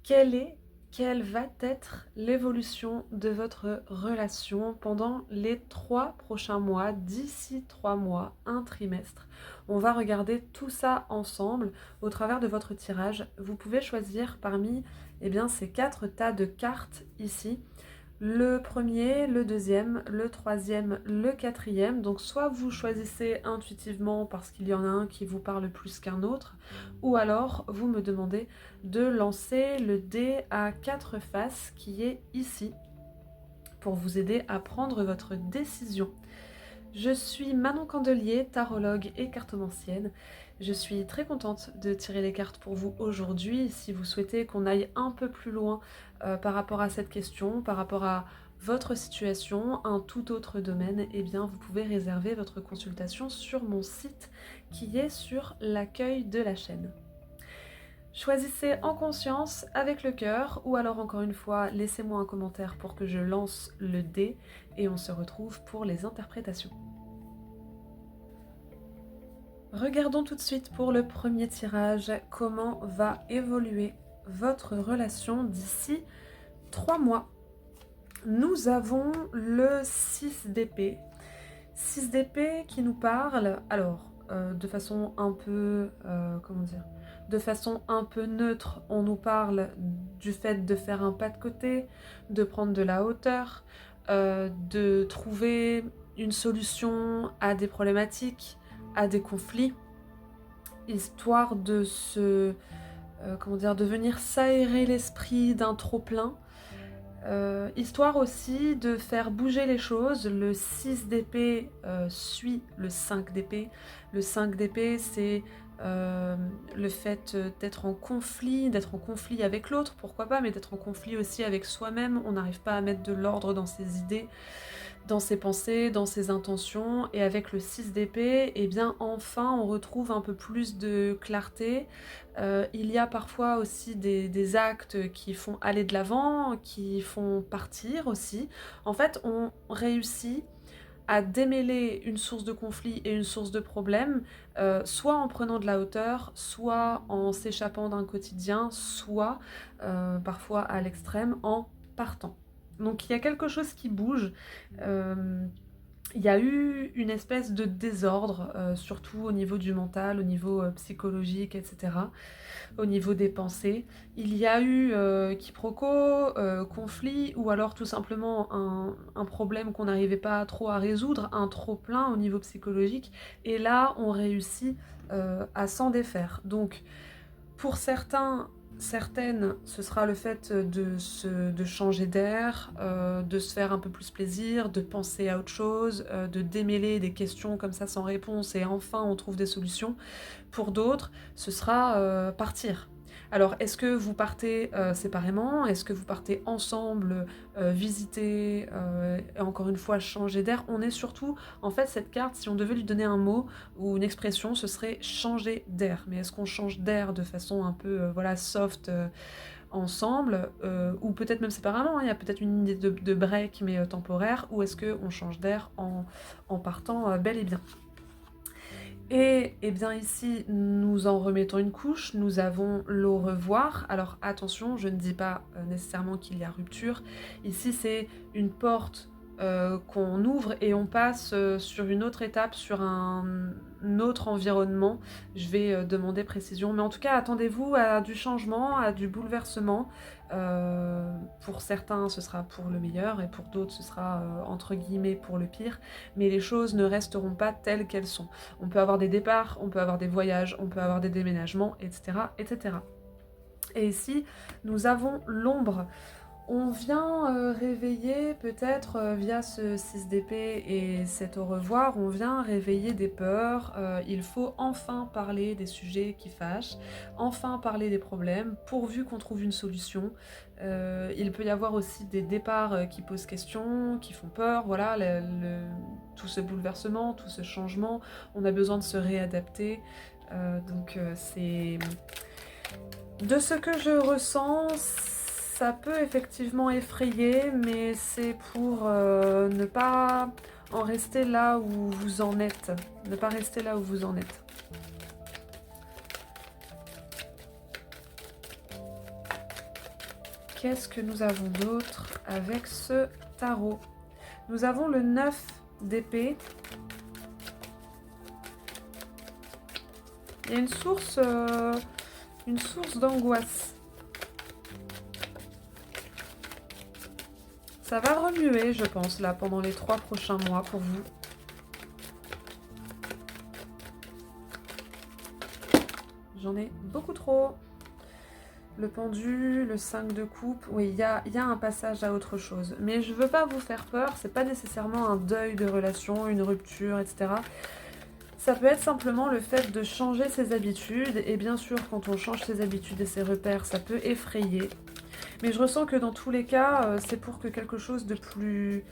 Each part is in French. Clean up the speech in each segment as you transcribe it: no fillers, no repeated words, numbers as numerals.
Quelle quelle va être l'évolution de votre relation pendant les 3 prochains mois, d'ici 3 mois, un trimestre? On va regarder tout ça ensemble au travers de votre tirage. Vous pouvez choisir parmi, ces 4 tas de cartes ici. Le premier, le deuxième, le troisième, le quatrième. Donc soit vous choisissez intuitivement parce qu'il y en a un qui vous parle plus qu'un autre, ou alors vous me demandez de lancer le dé à 4 faces qui est ici pour vous aider à prendre votre décision. Je suis Manon Candelier, tarologue et cartomancienne. Je suis très contente de tirer les cartes pour vous aujourd'hui. Si vous souhaitez qu'on aille un peu plus loin par rapport à cette question, par rapport à votre situation, un tout autre domaine, eh bien vous pouvez réserver votre consultation sur mon site qui est sur l'accueil de la chaîne. Choisissez en conscience avec le cœur ou alors encore une fois laissez-moi un commentaire pour que je lance le dé et on se retrouve pour les interprétations. Regardons tout de suite pour le premier tirage comment va évoluer votre relation d'ici 3 mois. Nous avons le 6 d'épée. 6 d'épée qui nous parle, alors de façon un peu, de façon un peu neutre, on nous parle du fait de faire un pas de côté, de prendre de la hauteur, de trouver une solution à des problématiques, à des conflits, histoire de de venir s'aérer l'esprit d'un trop-plein. Histoire aussi de faire bouger les choses. Le 6 d'épée suit le 5 d'épée. Le 5 d'épée, c'est le fait d'être en conflit avec l'autre, pourquoi pas, mais d'être en conflit aussi avec soi-même. On n'arrive pas à mettre de l'ordre dans ses idées, dans ses pensées, dans ses intentions. Et avec le 6 d'épée, eh bien enfin on retrouve un peu plus de clarté. Il y a parfois aussi des actes qui font aller de l'avant, qui font partir aussi. En fait, on réussit à démêler une source de conflit et une source de problème, soit en prenant de la hauteur, soit en s'échappant d'un quotidien, soit parfois à l'extrême en partant. Donc il y a quelque chose qui bouge. Il y a eu une espèce de désordre, surtout au niveau du mental, au niveau psychologique, etc., au niveau des pensées. Il y a eu quiproquo, conflit, ou alors tout simplement un problème qu'on n'arrivait pas trop à résoudre, un trop-plein au niveau psychologique, et là on réussit à s'en défaire. Donc pour certaines, ce sera le fait de changer d'air, de se faire un peu plus plaisir, de penser à autre chose, de démêler des questions comme ça sans réponse et enfin on trouve des solutions. Pour d'autres, ce sera partir. Alors, est-ce que vous partez séparément? Est-ce que vous partez ensemble visiter et encore une fois changer d'air? On est surtout, en fait, cette carte, si on devait lui donner un mot ou une expression, ce serait changer d'air. Mais est-ce qu'on change d'air de façon un peu soft ensemble ou peut-être même séparément, hein, il y a peut-être une idée de break mais temporaire, ou est-ce qu'on change d'air en partant bel et bien? Et bien ici, nous en remettons une couche, nous avons l'au revoir. Alors attention, je ne dis pas nécessairement qu'il y a rupture. Ici, c'est une porte qu'on ouvre et on passe sur une autre étape, sur un autre environnement. Je vais demander précision, mais en tout cas, attendez-vous à du changement, à du bouleversement. Pour certains, ce sera pour le meilleur et pour d'autres, ce sera entre guillemets pour le pire. Mais les choses ne resteront pas telles qu'elles sont. On peut avoir des départs, on peut avoir des voyages, on peut avoir des déménagements, etc. etc. Et ici, nous avons l'ombre. On vient réveiller, peut-être via ce 6 d'épée et cet au revoir, on vient réveiller des peurs. Il faut enfin parler des sujets qui fâchent, enfin parler des problèmes, pourvu qu'on trouve une solution. Il peut y avoir aussi des départs qui posent question, qui font peur, voilà, tout ce bouleversement, tout ce changement, on a besoin de se réadapter. C'est... De ce que je ressens, ça peut effectivement effrayer, mais c'est pour ne pas en rester là où vous en êtes. Ne pas rester là où vous en êtes. Qu'est-ce que nous avons d'autre avec ce tarot? Nous avons le 9 d'épée. Il y a une source d'angoisse. Ça va remuer, je pense, là, pendant les 3 prochains mois pour vous. J'en ai beaucoup trop. Le pendu, le 5 de coupe. Oui, il y a un passage à autre chose. Mais je veux pas vous faire peur. C'est pas nécessairement un deuil de relation, une rupture, etc. Ça peut être simplement le fait de changer ses habitudes. Et bien sûr, quand on change ses habitudes et ses repères, ça peut effrayer. Mais je ressens que dans tous les cas, c'est pour que quelque chose de plus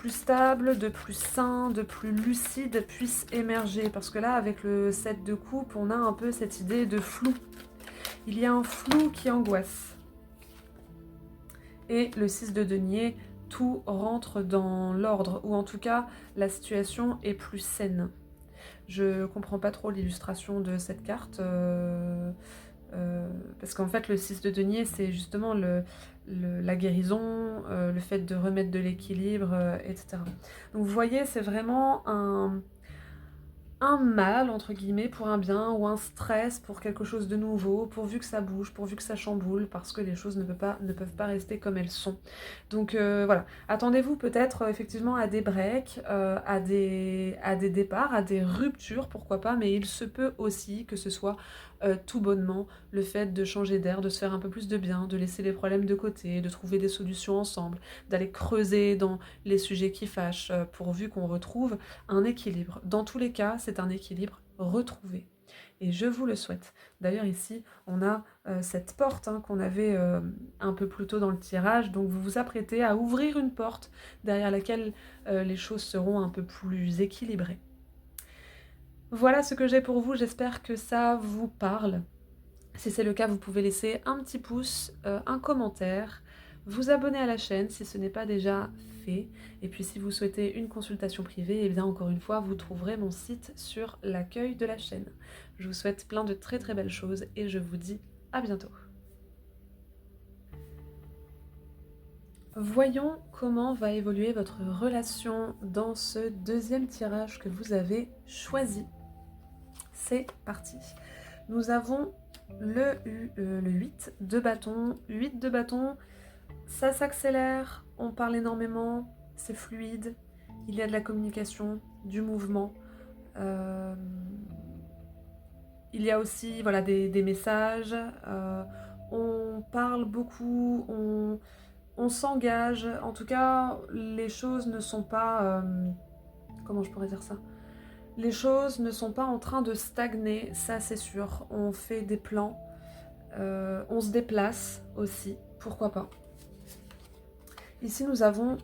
stable, de plus sain, de plus lucide puisse émerger. Parce que là, avec le 7 de coupe, on a un peu cette idée de flou. Il y a un flou qui angoisse. Et le 6 de denier, tout rentre dans l'ordre, ou en tout cas, la situation est plus saine. Je comprends pas trop l'illustration de cette carte, parce qu'en fait, le 6 de denier, c'est justement la guérison, le fait de remettre de l'équilibre, etc. Donc vous voyez, c'est vraiment un mal, entre guillemets, pour un bien, ou un stress pour quelque chose de nouveau, pourvu que ça bouge, pourvu que ça chamboule, parce que les choses ne peuvent pas rester comme elles sont. Donc voilà, attendez-vous peut-être effectivement à des breaks, à des départs, à des ruptures, pourquoi pas, mais il se peut aussi que ce soit tout bonnement le fait de changer d'air, de se faire un peu plus de bien, de laisser les problèmes de côté, de trouver des solutions ensemble, d'aller creuser dans les sujets qui fâchent, pourvu qu'on retrouve un équilibre. Dans tous les cas, c'est un équilibre retrouvé. Et je vous le souhaite. D'ailleurs ici, on a cette porte qu'on avait un peu plus tôt dans le tirage. Donc vous vous apprêtez à ouvrir une porte derrière laquelle les choses seront un peu plus équilibrées. Voilà ce que j'ai pour vous. J'espère que ça vous parle. Si c'est le cas, vous pouvez laisser un petit pouce, un commentaire, vous abonner à la chaîne si ce n'est pas déjà fait. Et puis si vous souhaitez une consultation privée, et bien encore une fois, vous trouverez mon site sur l'accueil de la chaîne. Je vous souhaite plein de très très belles choses et je vous dis à bientôt. Voyons comment va évoluer votre relation dans ce deuxième tirage que vous avez choisi. C'est parti. Nous avons le 8 de bâton. 8 de bâton, ça s'accélère, on parle énormément, c'est fluide, il y a de la communication, du mouvement. Il y a aussi voilà, des messages, on parle beaucoup, on s'engage. En tout cas, les choses ne sont pas... comment je pourrais dire ça ? Les choses ne sont pas en train de stagner, ça c'est sûr. On fait des plans, on se déplace aussi, pourquoi pas. Ici nous avons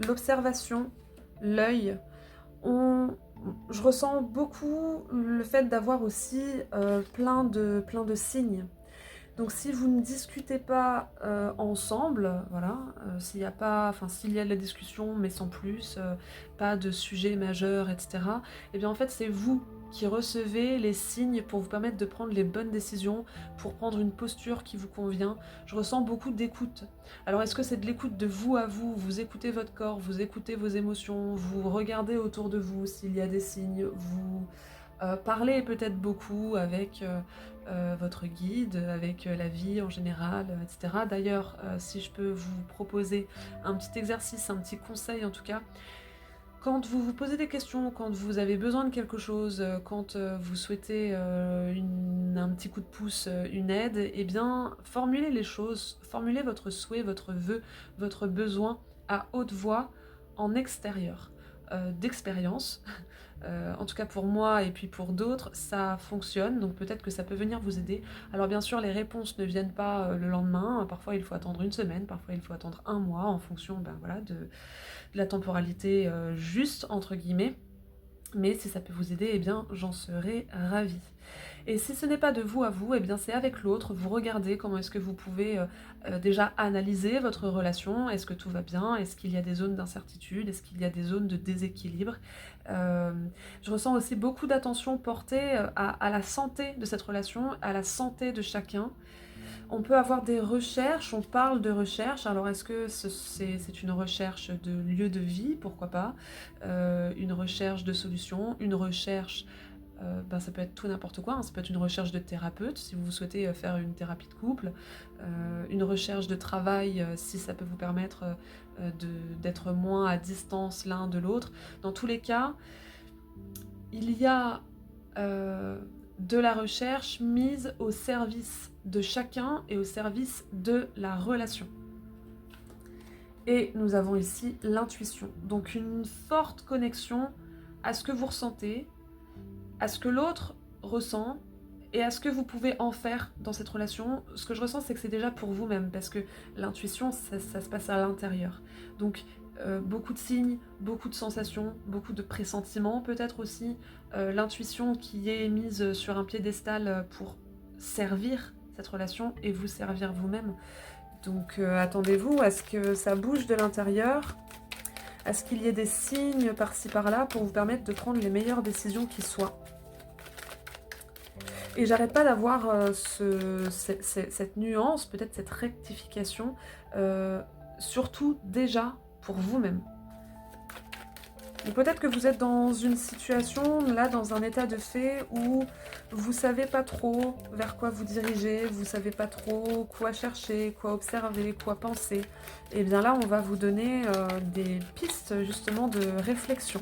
l'observation, l'œil. Je ressens beaucoup le fait d'avoir aussi plein de signes. Donc si vous ne discutez pas ensemble, voilà, s'il y a de la discussion mais sans plus, pas de sujet majeur, etc. Et bien en fait c'est vous qui recevez les signes pour vous permettre de prendre les bonnes décisions, pour prendre une posture qui vous convient. Je ressens beaucoup d'écoute. Alors est-ce que c'est de l'écoute de vous à vous? Vous écoutez votre corps, vous écoutez vos émotions, vous regardez autour de vous s'il y a des signes, vous parlez peut-être beaucoup avec votre guide, avec la vie en général, etc. D'ailleurs, si je peux vous proposer un petit exercice, un petit conseil en tout cas, quand vous vous posez des questions, quand vous avez besoin de quelque chose, quand vous souhaitez un petit coup de pouce, une aide, eh bien, formulez les choses, formulez votre souhait, votre vœu, votre besoin à haute voix en extérieur. D'expérience, en tout cas pour moi et puis pour d'autres, ça fonctionne, donc peut-être que ça peut venir vous aider. Alors bien sûr, les réponses ne viennent pas le lendemain, parfois il faut attendre une semaine, parfois il faut attendre un mois, en fonction de la temporalité juste, entre guillemets. Mais si ça peut vous aider, eh bien j'en serai ravie. Et si ce n'est pas de vous à vous, eh bien c'est avec l'autre, vous regardez comment est-ce que vous pouvez déjà analyser votre relation, est-ce que tout va bien, est-ce qu'il y a des zones d'incertitude, est-ce qu'il y a des zones de déséquilibre. Je ressens aussi beaucoup d'attention portée à la santé de cette relation, à la santé de chacun. On peut avoir des recherches, on parle de recherche. Alors est-ce que c'est une recherche de lieu de vie, pourquoi pas, une recherche de solution, une recherche, ça peut être tout n'importe quoi, hein. Ça peut être une recherche de thérapeute, si vous souhaitez faire une thérapie de couple, une recherche de travail, si ça peut vous permettre d'être moins à distance l'un de l'autre. Dans tous les cas, il y a de la recherche mise au service de chacun et au service de la relation. Et nous avons ici l'intuition, donc une forte connexion à ce que vous ressentez, à ce que l'autre ressent et à ce que vous pouvez en faire dans cette relation. Ce que je ressens, c'est que c'est déjà pour vous-même, parce que l'intuition, ça se passe à l'intérieur. Donc, beaucoup de signes, beaucoup de sensations, beaucoup de pressentiments peut-être aussi. L'intuition qui est mise sur un piédestal pour servir cette relation et vous servir vous-même. Donc, attendez-vous à ce que ça bouge de l'intérieur, à ce qu'il y ait des signes par-ci par-là pour vous permettre de prendre les meilleures décisions qui soient. Et j'arrête pas d'avoir cette nuance, peut-être cette rectification, surtout déjà pour vous-même. Peut-être que vous êtes dans une situation, là, dans un état de fait où vous savez pas trop vers quoi vous diriger, vous savez pas trop quoi chercher, quoi observer, quoi penser. Et bien là, on va vous donner des pistes justement de réflexion.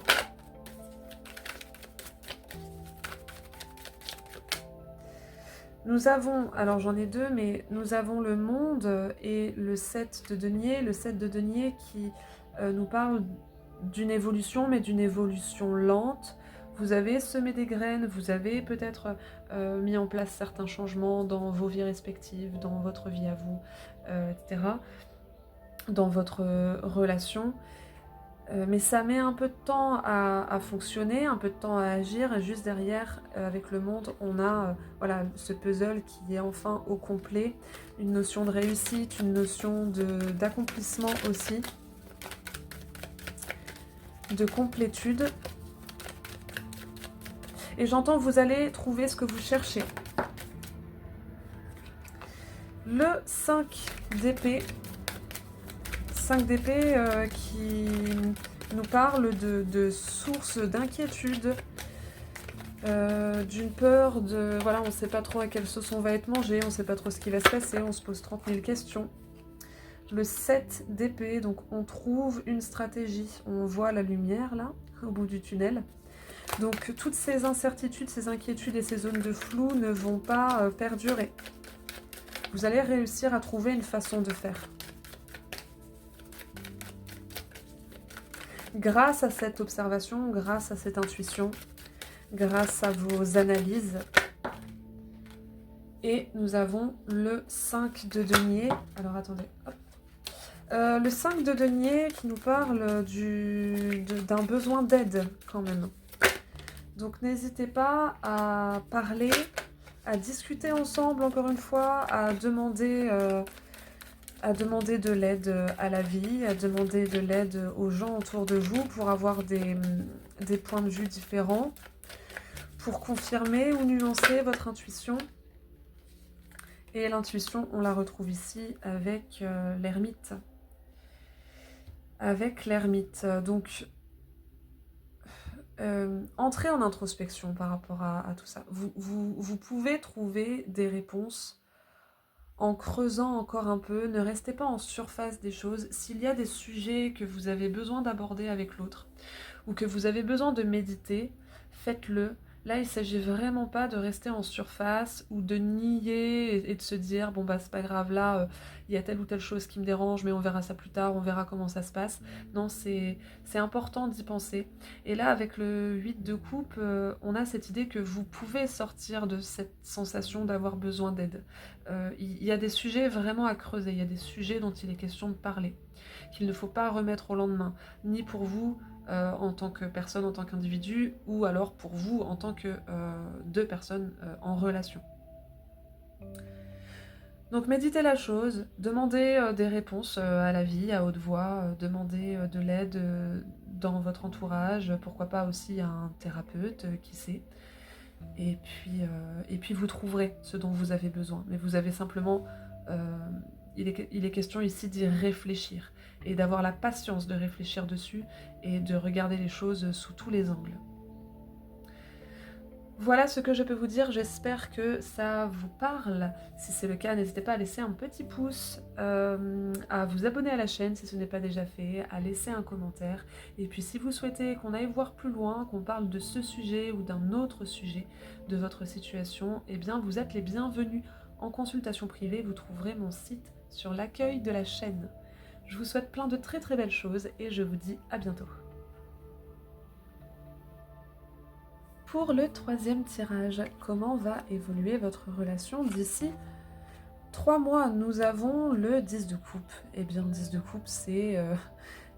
Nous avons, alors j'en ai deux, mais nous avons le monde et le 7 de denier. Le 7 de denier qui nous parle d'une évolution, mais d'une évolution lente. Vous avez semé des graines, vous avez peut-être mis en place certains changements dans vos vies respectives, dans votre vie à vous, etc. Dans votre relation. Mais ça met un peu de temps à fonctionner, un peu de temps à agir, et juste derrière, avec le monde, on a voilà, ce puzzle qui est enfin au complet, une notion de réussite, une notion d'accomplissement aussi, de complétude. Et j'entends que vous allez trouver ce que vous cherchez. Le 5 d'épée. 5 d'épée qui nous parle de sources d'inquiétude, d'une peur de... Voilà, on ne sait pas trop à quelle sauce on va être mangé, on ne sait pas trop ce qui va se passer, on se pose 30 000 questions. Le 7 d'épée, donc on trouve une stratégie, on voit la lumière là, au bout du tunnel. Donc toutes ces incertitudes, ces inquiétudes et ces zones de flou ne vont pas perdurer. Vous allez réussir à trouver une façon de faire. Grâce à cette observation, grâce à cette intuition, grâce à vos analyses. Et nous avons le 5 de denier. Alors attendez, hop. Le 5 de denier qui nous parle d'un besoin d'aide quand même. Donc n'hésitez pas à parler, à discuter ensemble encore une fois, à demander de l'aide à la vie, à demander de l'aide aux gens autour de vous pour avoir des points de vue différents, pour confirmer ou nuancer votre intuition. Et l'intuition, on la retrouve ici avec l'ermite. Avec l'ermite. Donc, entrez en introspection par rapport à tout ça. Vous pouvez trouver des réponses en creusant encore un peu. Ne restez pas en surface des choses. S'il y a des sujets que vous avez besoin d'aborder avec l'autre ou que vous avez besoin de méditer, faites-le. Là, il ne s'agit vraiment pas de rester en surface ou de nier et de se dire « bon bah c'est pas grave, là, il y a telle ou telle chose qui me dérange, mais on verra ça plus tard, on verra comment ça se passe. » Non, c'est important d'y penser. Et là, avec le 8 de coupe, on a cette idée que vous pouvez sortir de cette sensation d'avoir besoin d'aide. Il y a des sujets vraiment à creuser, il y a des sujets dont il est question de parler, qu'il ne faut pas remettre au lendemain, ni pour vous, en tant que personne, en tant qu'individu, ou alors pour vous en tant que deux personnes en relation. Donc méditez la chose, demandez des réponses à la vie, à haute voix, demandez de l'aide dans votre entourage, pourquoi pas aussi à un thérapeute, qui sait. Et puis vous trouverez ce dont vous avez besoin. Mais vous avez simplement il est question ici d'y réfléchir et d'avoir la patience de réfléchir dessus et de regarder les choses sous tous les angles. Voilà ce que je peux vous dire, j'espère que ça vous parle. Si c'est le cas, n'hésitez pas à laisser un petit pouce, à vous abonner à la chaîne si ce n'est pas déjà fait, à laisser un commentaire. Et puis si vous souhaitez qu'on aille voir plus loin, qu'on parle de ce sujet ou d'un autre sujet de votre situation, eh bien vous êtes les bienvenus en consultation privée. Vous trouverez mon site sur l'accueil de la chaîne. Je vous souhaite plein de très très belles choses et je vous dis à bientôt. Pour le troisième tirage, comment va évoluer votre relation d'ici 3 mois? Nous avons le 10 de coupe. Eh bien, 10 de coupe, c'est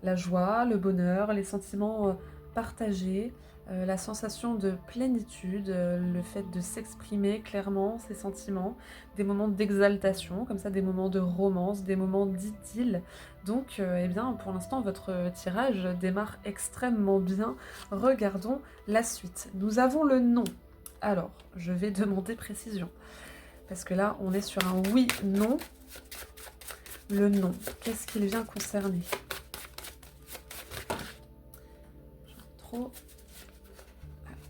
la joie, le bonheur, les sentiments partagés, la sensation de plénitude, le fait de s'exprimer clairement ses sentiments, des moments d'exaltation, comme ça, des moments de romance, des moments d'idylle. Donc, eh bien, pour l'instant, votre tirage démarre extrêmement bien. Regardons la suite. Nous avons le nom. Alors, je vais demander précision. Parce que là, on est sur un oui-non. Le nom, qu'est-ce qu'il vient concerner? Trop.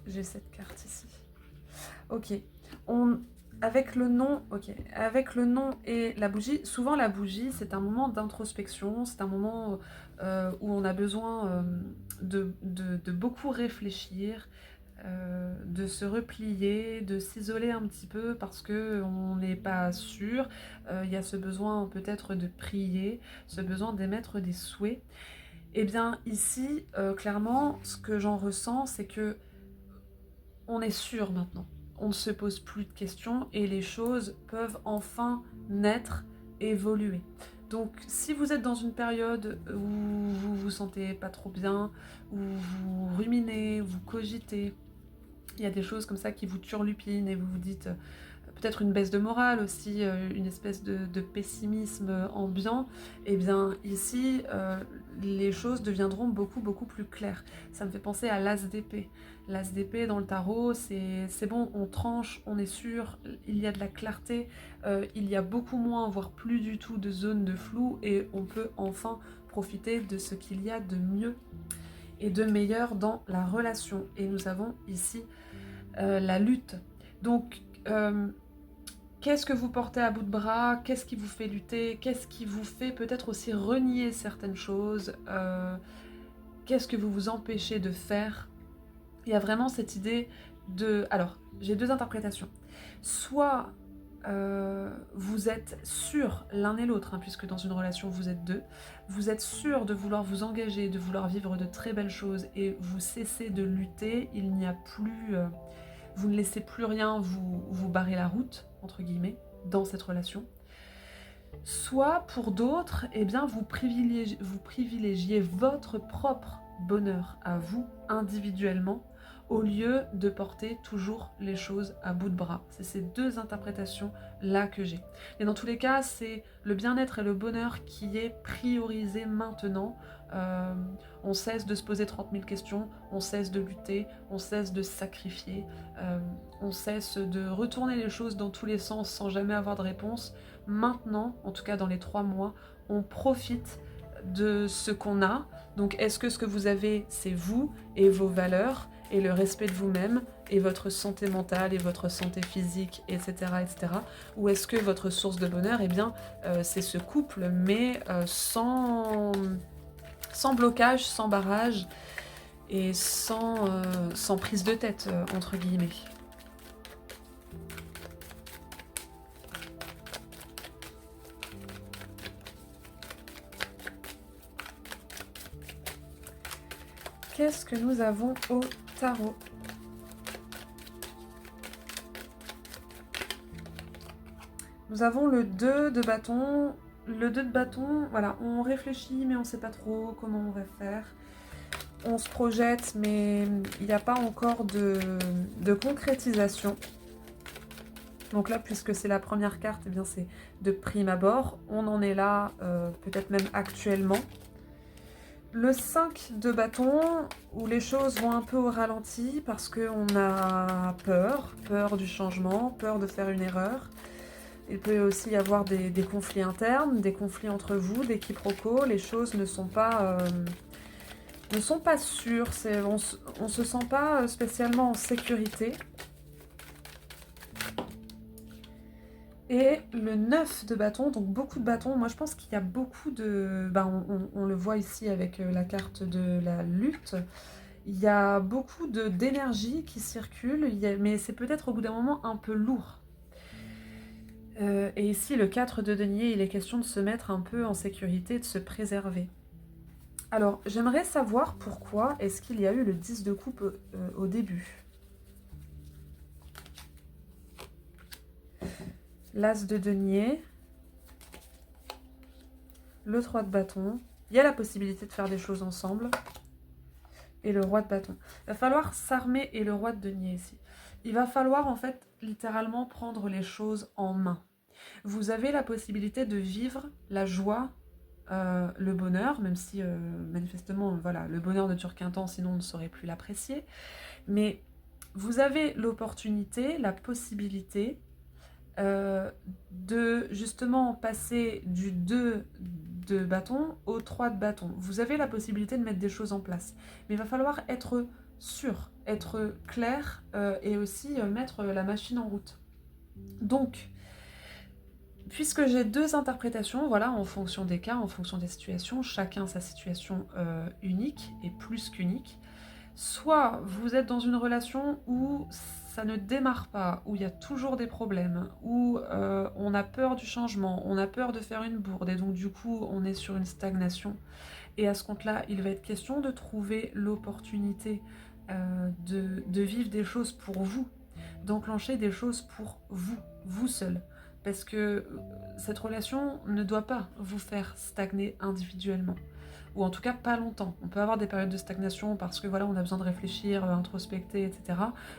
J'ai cette carte ici. Ok. Avec le nom, ok. Avec le nom et la bougie, souvent la bougie, c'est un moment d'introspection, c'est un moment où on a besoin de beaucoup réfléchir, de se replier, de s'isoler un petit peu parce qu'on n'est pas sûr. Il y a ce besoin peut-être de prier, ce besoin d'émettre des souhaits. Et bien ici, clairement, ce que j'en ressens, c'est que on est sûr maintenant. On ne se pose plus de questions et les choses peuvent enfin naître, évoluer. Donc si vous êtes dans une période où vous vous sentez pas trop bien, où vous ruminez, vous cogitez, il y a des choses comme ça qui vous turlupinent et vous vous dites peut-être une baisse de morale aussi, une espèce de pessimisme ambiant, et bien ici, les choses deviendront beaucoup plus claires. Ça me fait penser à l'as d'épée. L'as d'épée dans le tarot, c'est bon, on tranche, on est sûr, il y a de la clarté, il y a beaucoup moins, voire plus du tout de zones de flou, et on peut enfin profiter de ce qu'il y a de mieux et de meilleur dans la relation. Et nous avons ici la lutte. Donc, qu'est-ce que vous portez à bout de bras? Qu'est-ce qui vous fait lutter? Qu'est-ce qui vous fait peut-être aussi renier certaines choses? Qu'est-ce que vous vous empêchez de faire? Il y a vraiment cette idée de... Alors, j'ai deux interprétations. Soit vous êtes sûr l'un et l'autre, hein, puisque dans une relation vous êtes deux, vous êtes sûr de vouloir vous engager, de vouloir vivre de très belles choses et vous cessez de lutter, il n'y a plus... vous ne laissez plus rien vous barrer la route, entre guillemets, dans cette relation. Soit pour d'autres, eh bien, vous privilégiez votre propre bonheur à vous, individuellement, au lieu de porter toujours les choses à bout de bras. C'est ces deux interprétations-là que j'ai. Et dans tous les cas, c'est le bien-être et le bonheur qui est priorisé maintenant. On cesse de se poser 30 000 questions, on cesse de lutter, on cesse de se sacrifier, on cesse de retourner les choses dans tous les sens sans jamais avoir de réponse. Maintenant, en tout cas dans les 3 mois, on profite de ce qu'on a. Donc est-ce que ce que vous avez, c'est vous et vos valeurs et le respect de vous-même et votre santé mentale et votre santé physique, etc. etc. Ou est-ce que votre source de bonheur, eh bien, c'est ce couple, mais sans blocage, sans barrage et sans prise de tête, entre guillemets. Qu'est-ce que nous avons au tarot? Nous avons le 2 de bâton. Le 2 de bâton, voilà, on réfléchit mais on ne sait pas trop comment on va faire. On se projette mais il n'y a pas encore de concrétisation. Donc là, puisque c'est la première carte, eh bien c'est de prime abord. On en est là, peut-être même actuellement. Le 5 de bâton, où les choses vont un peu au ralenti parce qu'on a peur du changement, peur de faire une erreur. Il peut aussi y avoir des conflits internes, des conflits entre vous, des quiproquos. Les choses ne sont pas sûres. On se sent pas spécialement en sécurité. Et le 9 de bâton, donc beaucoup de bâtons. Moi, je pense qu'il y a beaucoup de... on le voit ici avec la carte de la lutte. Il y a beaucoup d'énergie qui circule, mais c'est peut-être au bout d'un moment un peu lourd. Et ici, le 4 de denier, il est question de se mettre un peu en sécurité, de se préserver. Alors, j'aimerais savoir pourquoi est-ce qu'il y a eu le 10 de coupe au début. L'as de denier, le 3 de bâton. Il y a la possibilité de faire des choses ensemble. Et le roi de bâton. Il va falloir s'armer et le roi de denier ici. Il va falloir en fait littéralement prendre les choses en main. Vous avez la possibilité de vivre la joie, le bonheur, même si manifestement voilà, le bonheur ne dure qu'un temps, sinon on ne saurait plus l'apprécier. Mais vous avez l'opportunité, la possibilité de justement passer du 2 de bâton au 3 de bâton. Vous avez la possibilité de mettre des choses en place. Mais il va falloir être sûr, être clair et aussi mettre la machine en route. Donc, puisque j'ai deux interprétations, voilà, en fonction des cas, en fonction des situations, chacun sa situation unique et plus qu'unique, soit vous êtes dans une relation où ça ne démarre pas, où il y a toujours des problèmes, où on a peur du changement, on a peur de faire une bourde, et donc du coup on est sur une stagnation. Et à ce compte-là, il va être question de trouver l'opportunité de vivre des choses pour vous, d'enclencher des choses pour vous, vous seul. Parce que cette relation ne doit pas vous faire stagner individuellement. Ou en tout cas pas longtemps. On peut avoir des périodes de stagnation parce que voilà, on a besoin de réfléchir, introspecter, etc.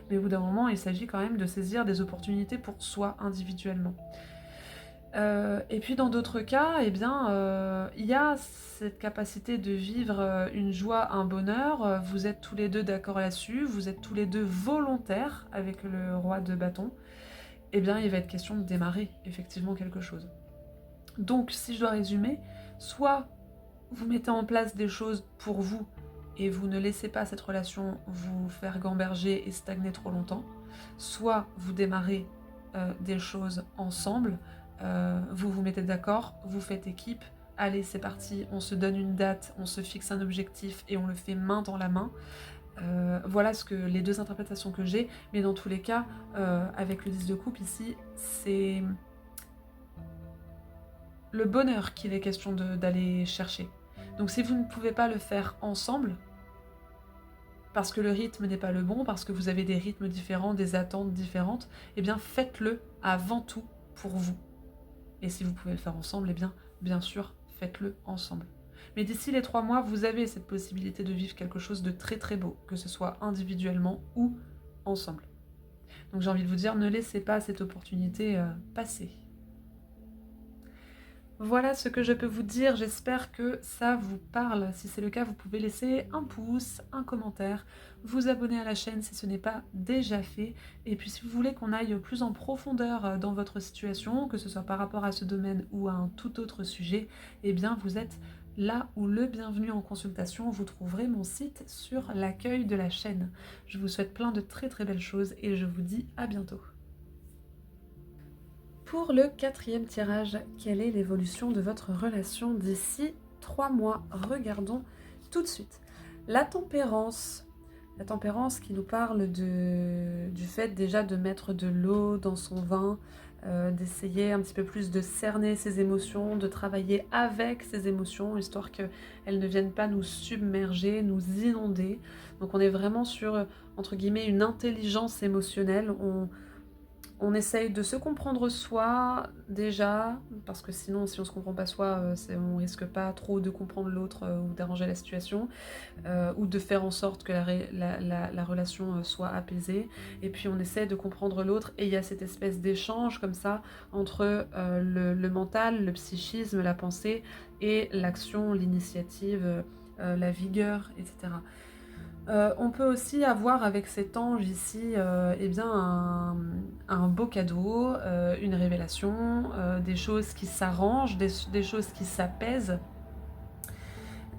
Mais au bout d'un moment, il s'agit quand même de saisir des opportunités pour soi individuellement. Et puis dans d'autres cas, eh bien, il y a cette capacité de vivre une joie, un bonheur. Vous êtes tous les deux d'accord là-dessus, vous êtes tous les deux volontaires avec le roi de bâton. Eh bien, il va être question de démarrer effectivement quelque chose. Donc, si je dois résumer, soit vous mettez en place des choses pour vous et vous ne laissez pas cette relation vous faire gamberger et stagner trop longtemps, soit vous démarrez des choses ensemble, vous vous mettez d'accord, vous faites équipe, allez c'est parti, on se donne une date, on se fixe un objectif et on le fait main dans la main. Voilà les deux interprétations que j'ai, mais dans tous les cas, avec le 10 de coupe ici, c'est le bonheur qu'il est question d'aller chercher. Donc si vous ne pouvez pas le faire ensemble, parce que le rythme n'est pas le bon, parce que vous avez des rythmes différents, des attentes différentes, eh bien faites-le avant tout pour vous. Et si vous pouvez le faire ensemble, eh bien sûr, faites-le ensemble. Mais d'ici les 3 mois, vous avez cette possibilité de vivre quelque chose de très très beau, que ce soit individuellement ou ensemble. Donc j'ai envie de vous dire, ne laissez pas cette opportunité passer. Voilà ce que je peux vous dire, j'espère que ça vous parle. Si c'est le cas, vous pouvez laisser un pouce, un commentaire, vous abonner à la chaîne si ce n'est pas déjà fait. Et puis si vous voulez qu'on aille plus en profondeur dans votre situation, que ce soit par rapport à ce domaine ou à un tout autre sujet, eh bien vous êtes là où le bienvenu en consultation. Vous trouverez mon site sur l'accueil de la chaîne. Je vous souhaite plein de très très belles choses et je vous dis à bientôt. Pour le 4e tirage, quelle est l'évolution de votre relation d'ici 3 mois? Regardons tout de suite. La tempérance. La tempérance qui nous parle du fait déjà de mettre de l'eau dans son vin, d'essayer un petit peu plus de cerner ses émotions, de travailler avec ses émotions, histoire qu'elles ne viennent pas nous submerger, nous inonder. Donc on est vraiment sur, entre guillemets, une intelligence émotionnelle. On essaye de se comprendre soi déjà, parce que sinon si on se comprend pas soi, on risque pas trop de comprendre l'autre ou d'arranger la situation, ou de faire en sorte que la relation soit apaisée. Et puis on essaie de comprendre l'autre et il y a cette espèce d'échange comme ça entre le mental, le psychisme, la pensée et l'action, l'initiative, la vigueur, etc. On peut aussi avoir avec cet ange ici eh bien un beau cadeau, une révélation, des choses qui s'arrangent, des choses qui s'apaisent.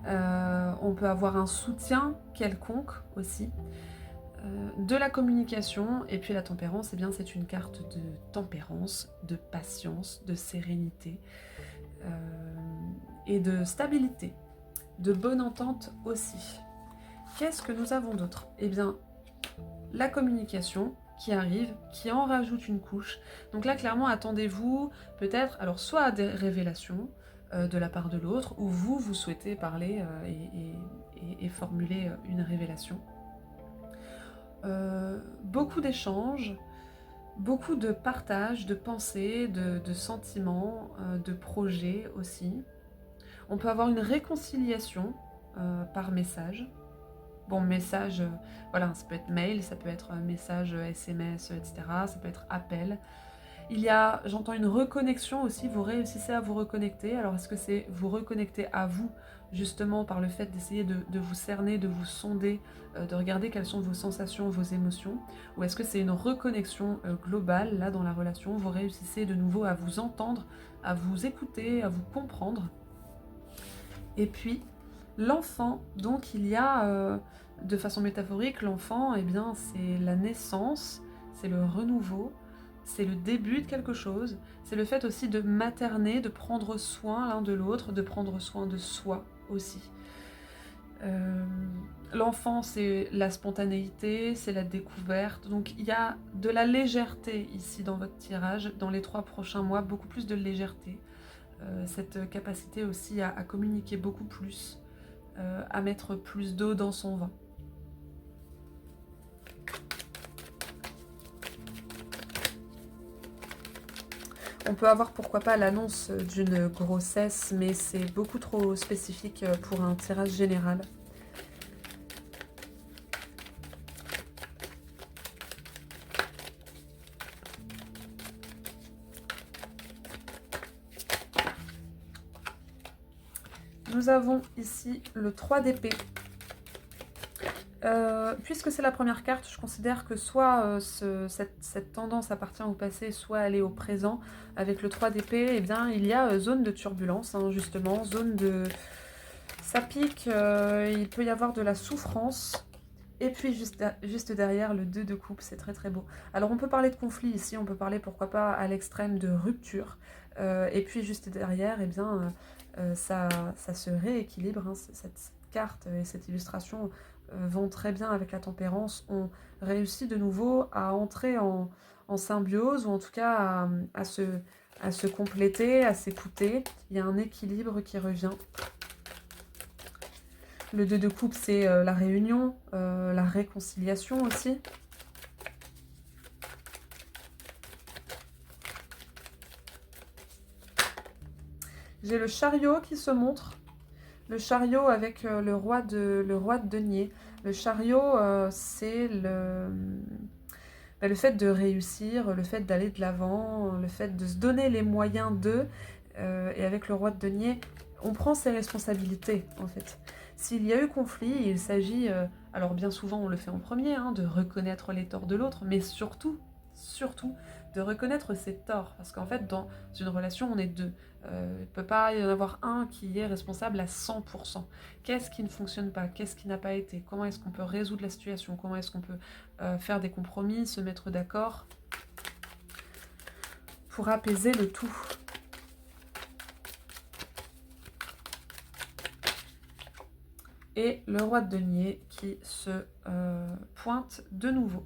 On peut avoir un soutien quelconque aussi. De la communication, et puis la tempérance, eh bien c'est une carte de tempérance, de patience, de sérénité et de stabilité, de bonne entente aussi. Qu'est-ce que nous avons d'autre? Eh bien, la communication qui arrive, qui en rajoute une couche. Donc là, clairement, attendez-vous peut-être, alors soit à des révélations de la part de l'autre, ou vous souhaitez parler et formuler une révélation. Beaucoup d'échanges, beaucoup de partage, de pensées, de sentiments, de projets aussi. On peut avoir une réconciliation par message. Bon, message, voilà, ça peut être mail, ça peut être message SMS, etc. Ça peut être appel. Il y a, j'entends une reconnexion aussi, vous réussissez à vous reconnecter. Alors est-ce que c'est vous reconnecter à vous, justement par le fait d'essayer de vous cerner, de vous sonder, de regarder quelles sont vos sensations, vos émotions, ou est-ce que c'est une reconnexion globale, là, dans la relation, vous réussissez de nouveau à vous entendre, à vous écouter, à vous comprendre. Et puis, l'enfant, donc il y a, de façon métaphorique, l'enfant, eh bien, c'est la naissance, c'est le renouveau, c'est le début de quelque chose, c'est le fait aussi de materner, de prendre soin l'un de l'autre, de prendre soin de soi aussi. L'enfant, c'est la spontanéité, c'est la découverte, donc il y a de la légèreté ici dans votre tirage, dans les 3 prochains mois, beaucoup plus de légèreté. Cette capacité aussi à communiquer beaucoup plus, à mettre plus d'eau dans son vin. On peut avoir pourquoi pas l'annonce d'une grossesse, mais c'est beaucoup trop spécifique pour un tirage général. Nous avons ici le 3 d'épée. Puisque c'est la première carte, je considère que soit cette tendance appartient au passé, soit elle est au présent. Avec le 3 d'épée, eh bien, il y a zone de turbulence, hein, justement, zone de... Ça pique, il peut y avoir de la souffrance. Et puis juste derrière, le 2 de coupe, c'est très très beau. Alors on peut parler de conflit ici, on peut parler pourquoi pas à l'extrême de rupture. Et puis juste derrière, eh bien, ça se rééquilibre, hein, cette carte et cette illustration vont très bien avec la tempérance. On réussit de nouveau à entrer en symbiose, ou en tout cas à se compléter, à s'écouter. Il y a un équilibre qui revient. Le 2 de coupe, c'est la réunion, la réconciliation aussi. J'ai le chariot qui se montre. Le chariot avec le roi de denier. Le chariot, c'est le fait de réussir, le fait d'aller de l'avant, le fait de se donner les moyens d'eux. Et avec le roi de denier, on prend ses responsabilités, en fait. S'il y a eu conflit, il s'agit, alors bien souvent on le fait en premier, hein, de reconnaître les torts de l'autre, mais surtout, de reconnaître ses torts. Parce qu'en fait, dans une relation, on est deux. Il ne peut pas y en avoir un qui est responsable à 100%. Qu'est-ce qui ne fonctionne pas? Qu'est-ce qui n'a pas été? Comment est-ce qu'on peut résoudre la situation? Comment est-ce qu'on peut faire des compromis, se mettre d'accord pour apaiser le tout? Et le roi de denier qui se pointe de nouveau.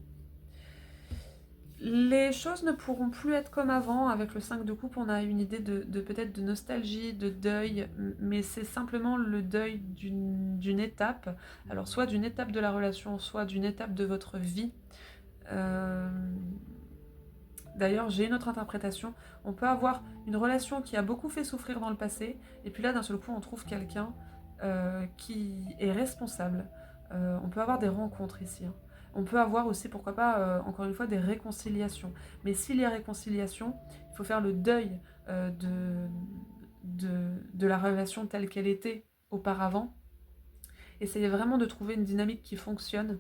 Les choses ne pourront plus être comme avant. Avec le 5 de coupe, on a une idée de peut-être de nostalgie, de deuil, mais c'est simplement le deuil d'une étape. Alors soit d'une étape de la relation, soit d'une étape de votre vie. D'ailleurs, j'ai une autre interprétation. On peut avoir une relation qui a beaucoup fait souffrir dans le passé, et puis là, d'un seul coup, on trouve quelqu'un qui est responsable. On peut avoir des rencontres ici, hein. On peut avoir aussi, pourquoi pas, encore une fois, des réconciliations. Mais s'il y a réconciliation, il faut faire le deuil de la relation telle qu'elle était auparavant. Essayez vraiment de trouver une dynamique qui fonctionne,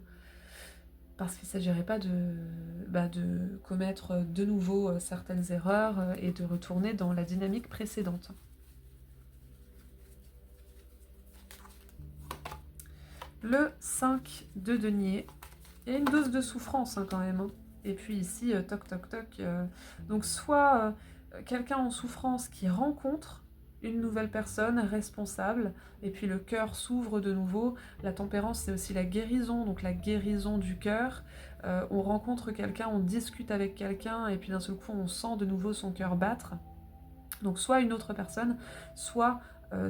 parce qu'il ne s'agirait pas de commettre de nouveau certaines erreurs et de retourner dans la dynamique précédente. Le 5 de denier. Il y a une dose de souffrance quand même. Et puis ici, toc toc toc. Donc soit quelqu'un en souffrance qui rencontre une nouvelle personne responsable, et puis le cœur s'ouvre de nouveau. La tempérance, c'est aussi la guérison, donc la guérison du cœur. On rencontre quelqu'un, on discute avec quelqu'un, et puis d'un seul coup, on sent de nouveau son cœur battre. Donc soit une autre personne, soit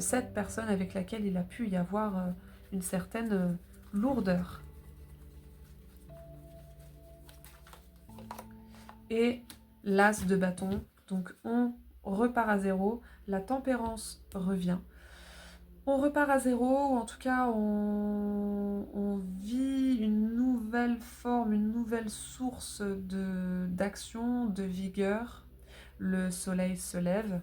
cette personne avec laquelle il a pu y avoir une certaine lourdeur. Et l'as de bâton, donc on repart à zéro, la tempérance revient. On repart à zéro, ou en tout cas on vit une nouvelle forme, une nouvelle source d'action, de vigueur. Le soleil se lève.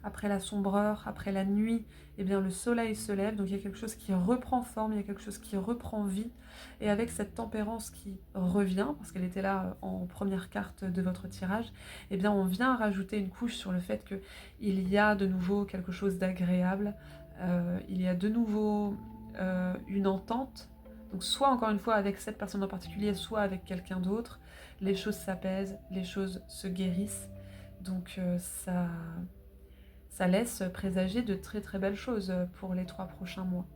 Après la sombreur, après la nuit, eh bien le soleil se lève, donc il y a quelque chose qui reprend forme, il y a quelque chose qui reprend vie, et avec cette tempérance qui revient, parce qu'elle était là en première carte de votre tirage, eh bien on vient rajouter une couche sur le fait qu'il y a de nouveau quelque chose d'agréable, il y a de nouveau une entente, donc soit encore une fois avec cette personne en particulier, soit avec quelqu'un d'autre, les choses s'apaisent, les choses se guérissent, donc ça laisse présager de très très belles choses pour les 3 prochains mois.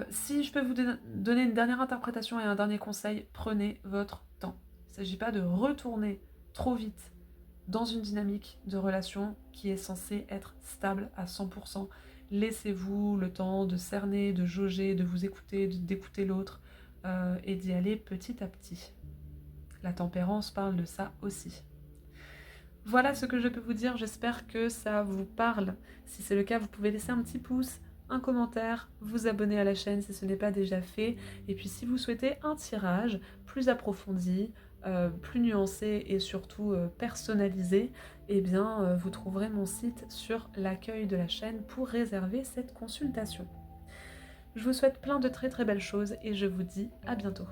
Si je peux vous donner une dernière interprétation et un dernier conseil, prenez votre temps. Il ne s'agit pas de retourner trop vite dans une dynamique de relation qui est censée être stable à 100%. Laissez-vous le temps de cerner, de jauger, de vous écouter, d'écouter l'autre et d'y aller petit à petit. La tempérance parle de ça aussi. Voilà ce que je peux vous dire, j'espère que ça vous parle. Si c'est le cas, vous pouvez laisser un petit pouce, un commentaire, vous abonner à la chaîne si ce n'est pas déjà fait. Et puis si vous souhaitez un tirage plus approfondi, plus nuancé et surtout personnalisé, eh bien vous trouverez mon site sur l'accueil de la chaîne pour réserver cette consultation. Je vous souhaite plein de très très belles choses et je vous dis à bientôt.